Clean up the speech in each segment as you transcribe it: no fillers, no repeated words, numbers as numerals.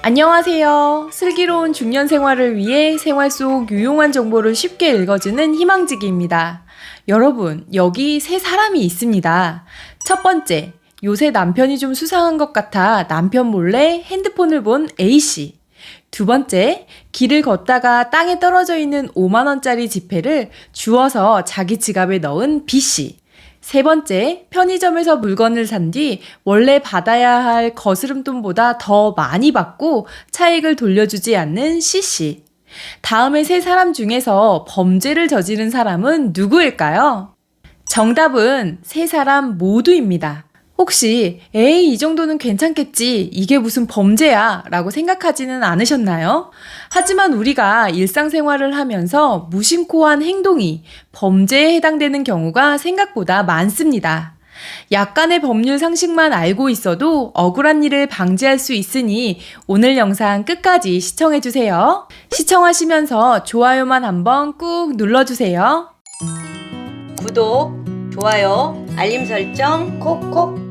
안녕하세요. 슬기로운 중년 생활을 위해 생활 속 유용한 정보를 쉽게 읽어주는 희망지기입니다. 여러분, 여기 세 사람이 있습니다. 첫 번째, 요새 남편이 좀 수상한 것 같아 남편 몰래 핸드폰을 본 A씨. 두 번째, 길을 걷다가 땅에 떨어져 있는 5만원짜리 지폐를 주워서 자기 지갑에 넣은 B씨. 세 번째, 편의점에서 물건을 산 뒤 원래 받아야 할 거스름돈보다 더 많이 받고 차익을 돌려주지 않는 C씨. 다음의 세 사람 중에서 범죄를 저지른 사람은 누구일까요? 정답은 세 사람 모두입니다. 혹시 에이 이 정도는 괜찮겠지, 이게 무슨 범죄야 라고 생각하지는 않으셨나요? 하지만 우리가 일상생활을 하면서 무심코한 행동이 범죄에 해당되는 경우가 생각보다 많습니다. 약간의 법률 상식만 알고 있어도 억울한 일을 방지할 수 있으니 오늘 영상 끝까지 시청해주세요. 시청하시면서 좋아요만 한번 꾹 눌러주세요. 구독, 좋아요, 알림 설정 콕콕.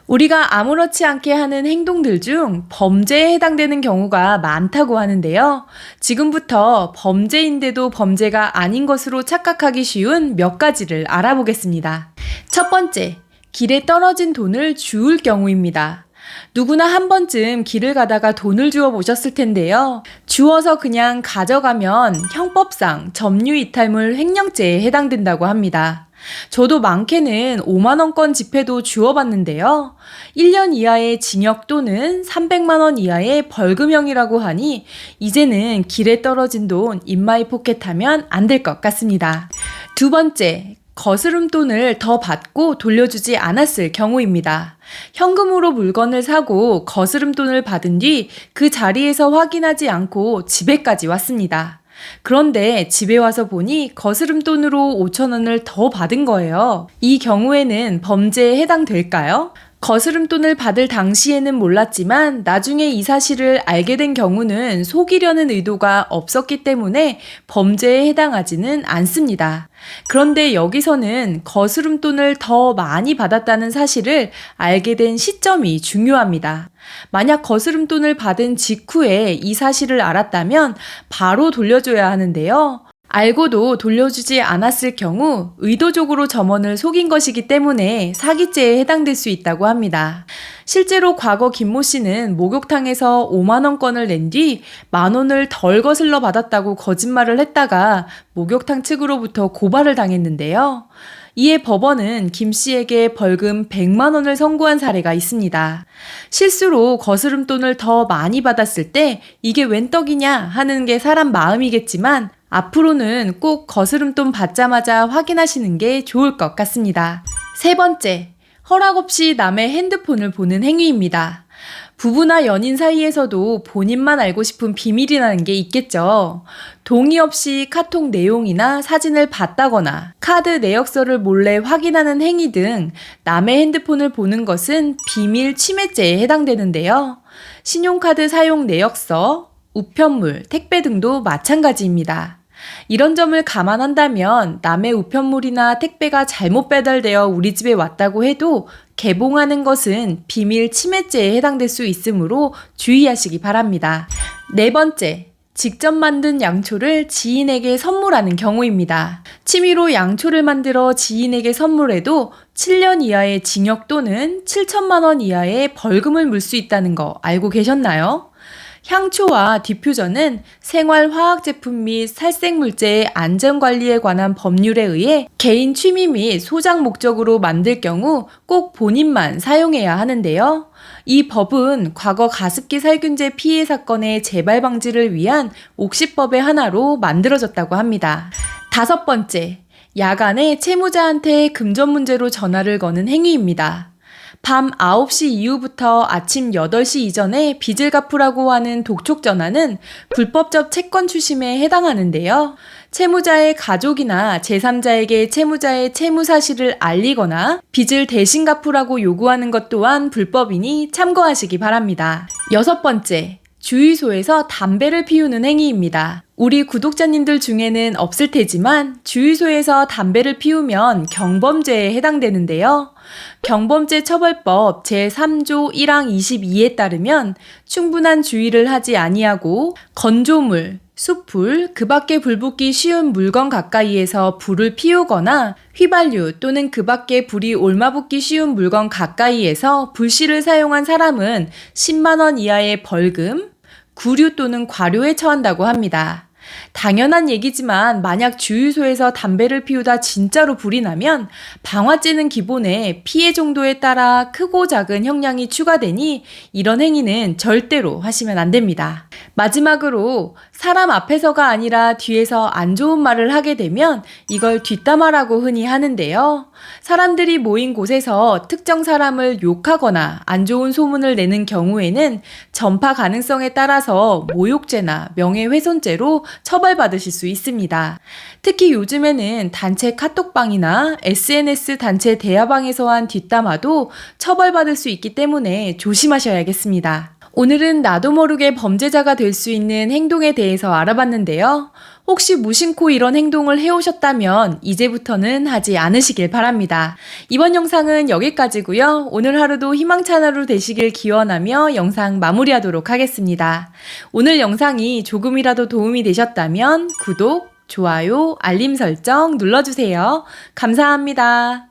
우리가 아무렇지 않게 하는 행동들 중 범죄에 해당되는 경우가 많다고 하는데요. 지금부터 범죄인데도 범죄가 아닌 것으로 착각하기 쉬운 몇 가지를 알아보겠습니다. 첫 번째, 길에 떨어진 돈을 주울 경우입니다. 누구나 한 번쯤 길을 가다가 돈을 주워 보셨을 텐데요. 주워서 그냥 가져가면 형법상 점유이탈물 횡령죄에 해당된다고 합니다. 저도 많게는 5만원권 지폐도 주워봤는데요. 1년 이하의 징역 또는 300만원 이하의 벌금형이라고 하니 이제는 길에 떨어진 돈 인마이 포켓하면 안 될 것 같습니다. 두 번째, 거스름돈을 더 받고 돌려주지 않았을 경우입니다. 현금으로 물건을 사고 거스름돈을 받은 뒤 그 자리에서 확인하지 않고 집에까지 왔습니다. 그런데 집에 와서 보니 거스름돈으로 5,000원을 더 받은 거예요. 이 경우에는 범죄에 해당될까요? 거스름돈을 받을 당시에는 몰랐지만 나중에 이 사실을 알게 된 경우는 속이려는 의도가 없었기 때문에 범죄에 해당하지는 않습니다. 그런데 여기서는 거스름돈을 더 많이 받았다는 사실을 알게 된 시점이 중요합니다. 만약 거스름돈을 받은 직후에 이 사실을 알았다면 바로 돌려줘야 하는데요. 알고도 돌려주지 않았을 경우 의도적으로 점원을 속인 것이기 때문에 사기죄에 해당될 수 있다고 합니다. 실제로 과거 김모 씨는 목욕탕에서 5만원권을 낸 뒤 만원을 덜 거슬러 받았다고 거짓말을 했다가 목욕탕 측으로부터 고발을 당했는데요. 이에 법원은 김 씨에게 벌금 100만원을 선고한 사례가 있습니다. 실수로 거스름돈을 더 많이 받았을 때 이게 웬 떡이냐 하는 게 사람 마음이겠지만 앞으로는 꼭 거스름돈 받자마자 확인하시는 게 좋을 것 같습니다. 세 번째, 허락 없이 남의 핸드폰을 보는 행위입니다. 부부나 연인 사이에서도 본인만 알고 싶은 비밀이라는 게 있겠죠. 동의 없이 카톡 내용이나 사진을 봤다거나 카드 내역서를 몰래 확인하는 행위 등 남의 핸드폰을 보는 것은 비밀 침해죄에 해당되는데요. 신용카드 사용 내역서, 우편물, 택배 등도 마찬가지입니다. 이런 점을 감안한다면 남의 우편물이나 택배가 잘못 배달되어 우리 집에 왔다고 해도 개봉하는 것은 비밀 침해죄에 해당될 수 있으므로 주의하시기 바랍니다. 네 번째, 직접 만든 양초를 지인에게 선물하는 경우입니다. 취미로 양초를 만들어 지인에게 선물해도 7년 이하의 징역 또는 7천만 원 이하의 벌금을 물 수 있다는 거 알고 계셨나요? 향초와 디퓨저는 생활화학제품 및 살생물제의 안전관리에 관한 법률에 의해 개인 취미 및 소장 목적으로 만들 경우 꼭 본인만 사용해야 하는데요. 이 법은 과거 가습기 살균제 피해 사건의 재발 방지를 위한 옥시법의 하나로 만들어졌다고 합니다. 다섯 번째, 야간에 채무자한테 금전 문제로 전화를 거는 행위입니다. 밤 9시 이후부터 아침 8시 이전에 빚을 갚으라고 하는 독촉 전화는 불법적 채권 추심에 해당하는데요. 채무자의 가족이나 제3자에게 채무자의 채무 사실을 알리거나 빚을 대신 갚으라고 요구하는 것 또한 불법이니 참고하시기 바랍니다. 여섯 번째, 주유소에서 담배를 피우는 행위입니다. 우리 구독자님들 중에는 없을 테지만 주유소에서 담배를 피우면 경범죄에 해당되는데요. 경범죄 처벌법 제3조 1항 22에 따르면 충분한 주의를 하지 아니하고 건조물, 숯불, 그 밖에 불 붙기 쉬운 물건 가까이에서 불을 피우거나 휘발유 또는 그 밖에 불이 올마붙기 쉬운 물건 가까이에서 불씨를 사용한 사람은 10만 원 이하의 벌금, 구류 또는 과료에 처한다고 합니다. 당연한 얘기지만 만약 주유소에서 담배를 피우다 진짜로 불이 나면 방화죄는 기본에 피해 정도에 따라 크고 작은 형량이 추가되니 이런 행위는 절대로 하시면 안 됩니다. 마지막으로 사람 앞에서가 아니라 뒤에서 안 좋은 말을 하게 되면 이걸 뒷담화라고 흔히 하는데요. 사람들이 모인 곳에서 특정 사람을 욕하거나 안 좋은 소문을 내는 경우에는 전파 가능성에 따라서 모욕죄나 명예훼손죄로 처벌받으실 수 있습니다. 특히 요즘에는 단체 카톡방이나 SNS 단체 대화방에서 한 뒷담화도 처벌받을 수 있기 때문에 조심하셔야겠습니다. 오늘은 나도 모르게 범죄자가 될 수 있는 행동에 대해서 알아봤는데요. 혹시 무심코 이런 행동을 해오셨다면 이제부터는 하지 않으시길 바랍니다. 이번 영상은 여기까지고요. 오늘 하루도 희망찬 하루 되시길 기원하며 영상 마무리하도록 하겠습니다. 오늘 영상이 조금이라도 도움이 되셨다면 구독, 좋아요, 알림 설정 눌러주세요. 감사합니다.